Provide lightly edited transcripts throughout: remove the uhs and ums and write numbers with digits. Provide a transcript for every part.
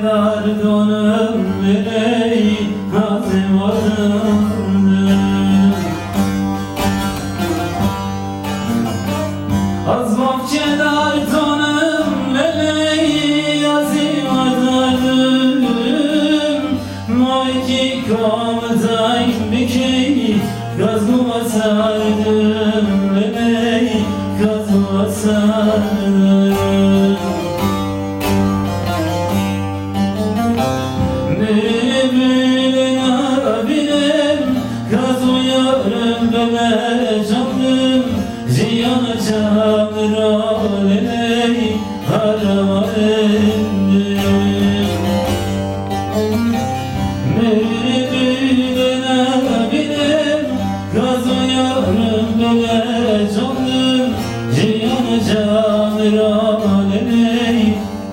dardonum verey nazım vardı. Az bahçe dardonum verey nazım vardı. Maiki kamdayım biki gazma sardım verey gazma sardım. Ziyana çamur aley harama endim. Mevlidine bilim kazıyorum böyle canım. Ziyana çamur aley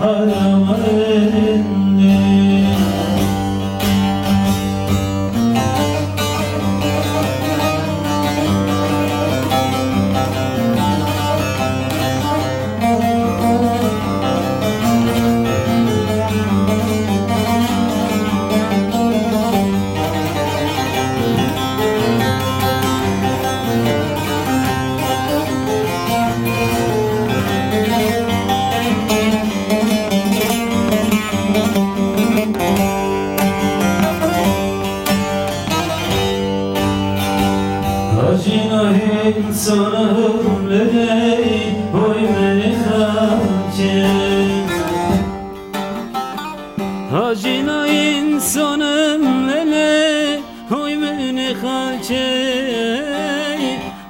harama endim. Hacina insanım verey oy beni hacı. Hacina insanım verey oy beni hacı.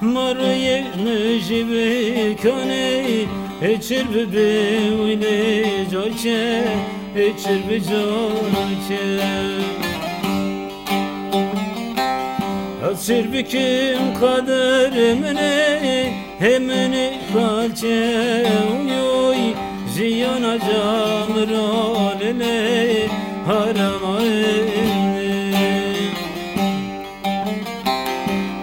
Marye müjibi kaney eçir bebewine coçe eçir be coçe. Asır bikim kaderimine hemini kalçe uyoy ziyana camralene harama endim.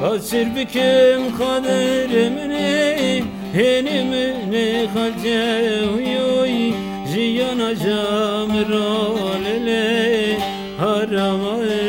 Asır bikim kaderimine hemini kalçe uyoy ziyana camralene harama endim.